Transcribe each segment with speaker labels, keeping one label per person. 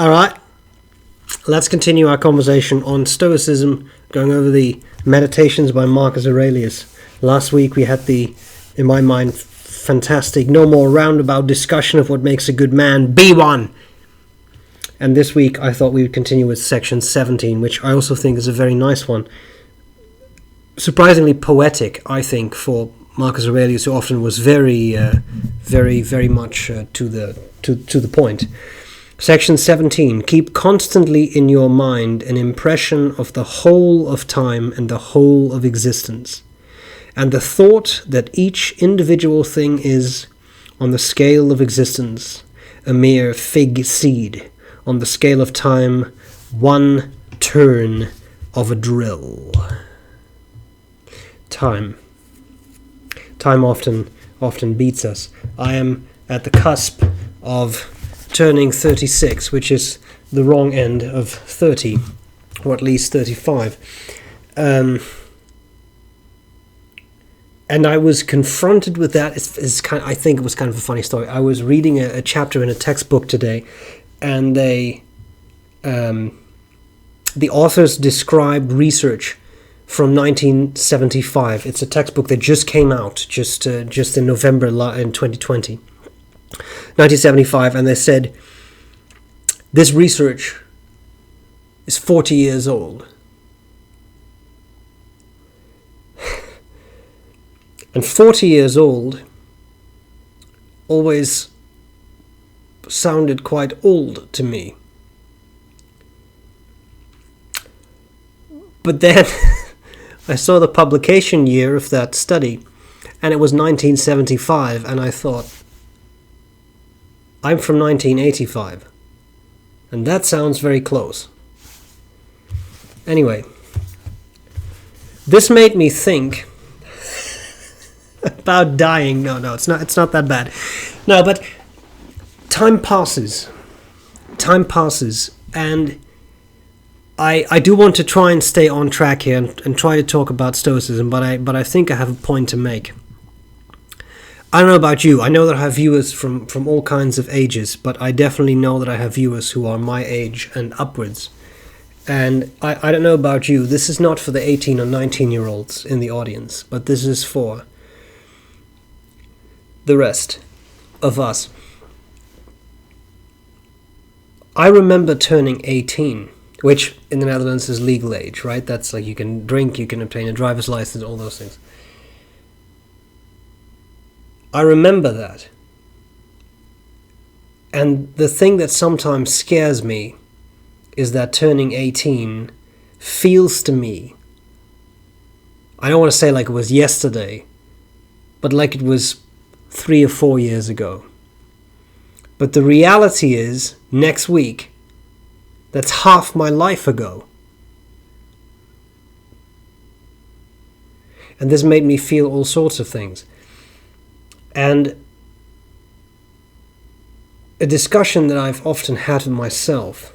Speaker 1: All right, let's continue our conversation on Stoicism, going over the Meditations by Marcus Aurelius. Last week we had the, in my mind, fantastic, no more roundabout discussion of what makes a good man, be one. And this week I thought we would continue with section 17, which I also think is a very nice one. Surprisingly poetic, I think, for Marcus Aurelius, who often was very much to the point. Section 17. Keep constantly in your mind an impression of the whole of time and the whole of existence, and the thought that each individual thing is, on the scale of existence, a mere fig seed, on the scale of time, one turn of a drill. Time often beats us. I am at the cusp of turning 36, which is the wrong end of 30, or at least 35. And I was confronted with that. I think it was kind of a funny story. I was reading a chapter in a textbook today, and the authors described research from 1975. It's a textbook that just came out just in November in 2020. 1975, and they said this research is 40 years old. And 40 years old always sounded quite old to me. But then I saw the publication year of that study, and it was 1975, and I thought, I'm from 1985, and that sounds very close. Anyway, this made me think about dying. No, it's not that bad. No, but time passes, and I do want to try and stay on track here and try to talk about Stoicism, but I think I have a point to make. I don't know about you. I know that I have viewers from all kinds of ages, but I definitely know that I have viewers who are my age and upwards. And I don't know about you. This is not for the 18 or 19-year-olds in the audience, but this is for the rest of us. I remember turning 18, which in the Netherlands is legal age, right? That's like you can drink, you can obtain a driver's license, all those things. I remember that. And the thing that sometimes scares me is that turning 18 feels to me, I don't want to say like it was yesterday, but like it was 3 or 4 years ago. But the reality is, next week, that's half my life ago. And this made me feel all sorts of things. And a discussion that I've often had with myself,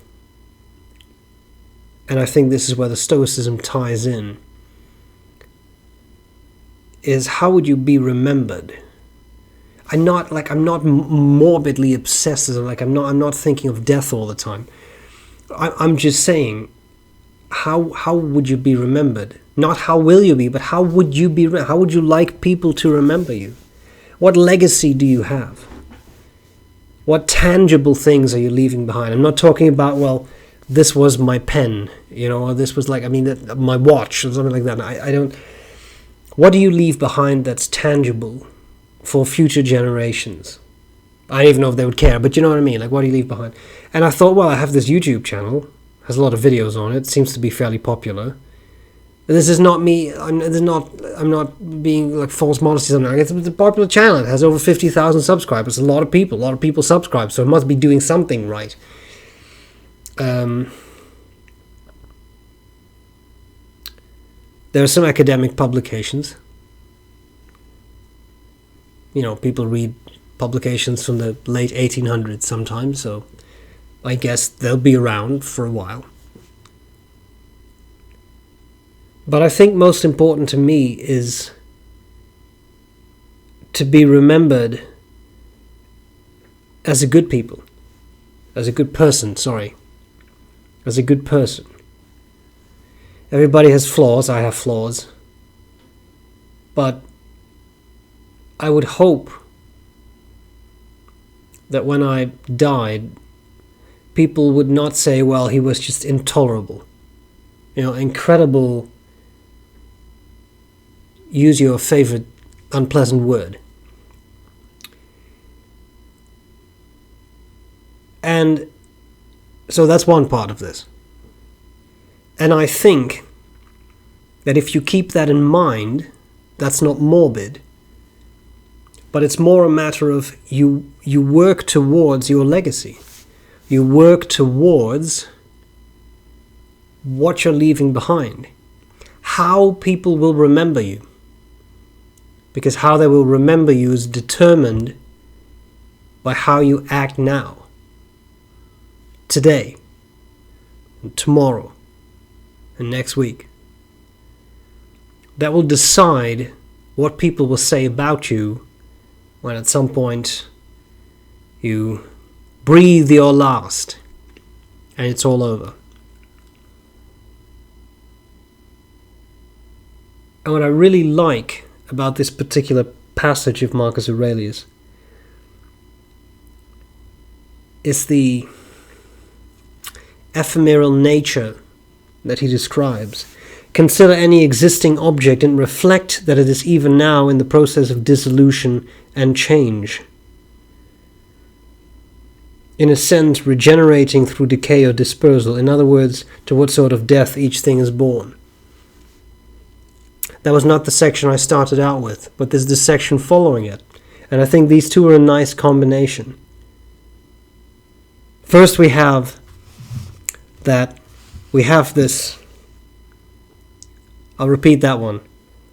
Speaker 1: and I think this is where the Stoicism ties in, is how would you be remembered? I'm not morbidly obsessive. I'm not thinking of death all the time. I'm just saying, how would you be remembered? Not how will you be, but how would you be? How would you like people to remember you? What legacy do you have? What tangible things are you leaving behind? I'm not talking about, well, this was my pen, or this was my watch or something like that. I don't. What do you leave behind that's tangible for future generations? I don't even know if they would care, but you know what I mean? Like, what do you leave behind? And I thought, well, I have this YouTube channel, has a lot of videos on it, seems to be fairly popular. This is not me. I'm not being like false modesty or something. It's a popular channel. It has over 50,000 subscribers. A lot of people subscribe, so it must be doing something right. There are some academic publications. People read publications from the late 1800s sometimes, so I guess they'll be around for a while. But I think most important to me is to be remembered as a good people. as a good person, sorry. As a good person. Everybody has flaws, I have flaws. But I would hope that when I died, people would not say, well, he was just intolerable. Incredible, use your favorite unpleasant word. And so that's one part of this. And I think that if you keep that in mind, that's not morbid, but it's more a matter of you work towards your legacy. You work towards what you're leaving behind. How people will remember you. Because how they will remember you is determined by how you act now. Today, and tomorrow, and next week. That will decide what people will say about you when at some point you breathe your last and it's all over. And what I really like about this particular passage of Marcus Aurelius is the ephemeral nature that he describes. Consider any existing object and reflect that it is even now in the process of dissolution and change. In a sense, regenerating through decay or dispersal. In other words, to what sort of death each thing is born. That was not the section I started out with, but there's the section following it. And I think these two are a nice combination. First we have this, I'll repeat that one.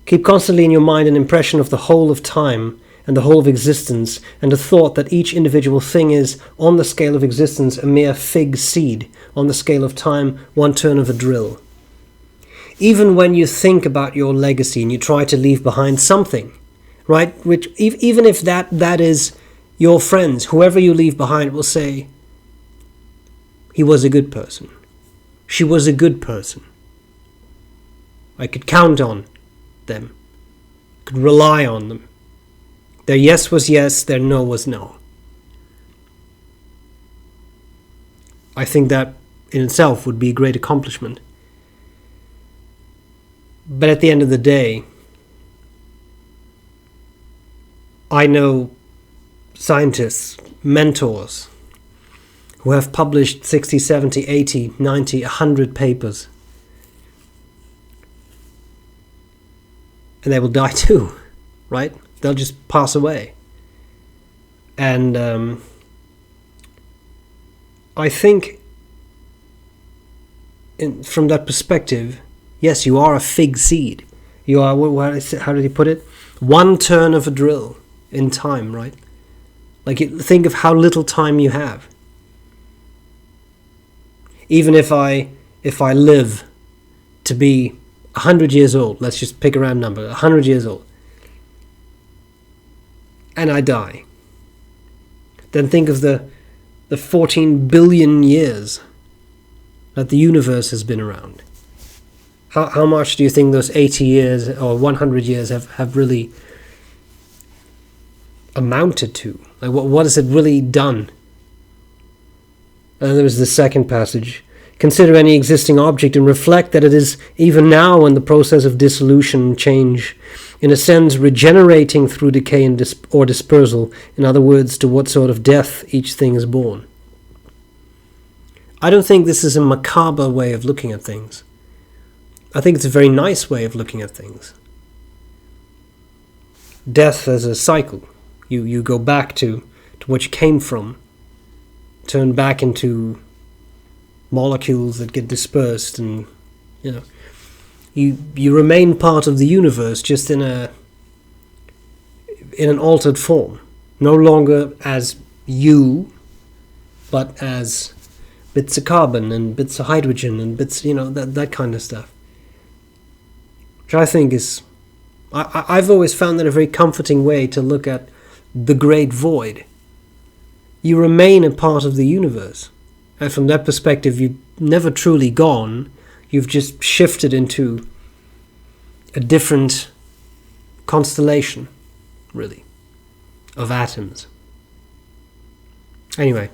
Speaker 1: Keep constantly in your mind an impression of the whole of time and the whole of existence, and the thought that each individual thing is, on the scale of existence, a mere fig seed, on the scale of time, one turn of a drill. Even when you think about your legacy and you try to leave behind something, right, which even if that is your friends, whoever you leave behind will say, he was a good person. She was a good person. I could count on them. Could rely on them. Their yes was yes, their no was no. I think that in itself would be a great accomplishment. But at the end of the day, I know scientists, mentors, who have published 60, 70, 80, 90, 100 papers. And they will die too, right? They'll just pass away. And I think from that perspective, yes, you are a fig seed. You are, how did he put it? One turn of a drill in time, right? Like, think of how little time you have. Even if I live to be 100 years old, let's just pick a round number, 100 years old, and I die, then think of the 14 billion years that the universe has been around. How much do you think those 80 years or 100 years have really amounted to? Like, what has it really done? And there was the second passage. Consider any existing object and reflect that it is even now in the process of dissolution and change, in a sense regenerating through decay and or dispersal, in other words, to what sort of death each thing is born. I don't think this is a macabre way of looking at things. I think it's a very nice way of looking at things. Death as a cycle. You go back to what you came from, turn back into molecules that get dispersed, and you remain part of the universe, just in an altered form, no longer as you, but as bits of carbon and bits of hydrogen and bits, that kind of stuff, which I think is, I've always found that a very comforting way to look at the great void. You remain a part of the universe. And from that perspective, you've never truly gone. You've just shifted into a different constellation, really, of atoms. Anyway,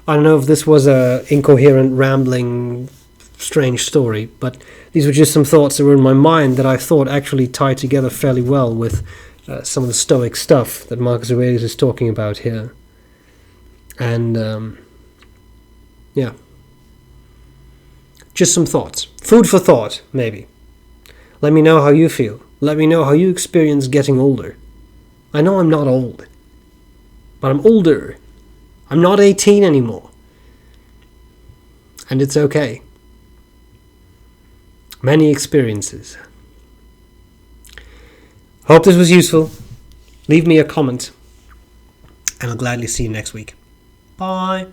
Speaker 1: I don't know if this was a incoherent, rambling, strange story, but these were just some thoughts that were in my mind that I thought actually tied together fairly well with some of the Stoic stuff that Marcus Aurelius is talking about here. And yeah, just some thoughts. Food for thought, maybe. Let me know how you feel. Let me know how you experience getting older. I know I'm not old, but I'm older. I'm not 18 anymore. And it's okay. Many experiences. Hope this was useful. Leave me a comment, and I'll gladly see you next week. Bye.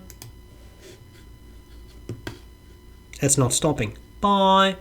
Speaker 1: That's not stopping. Bye.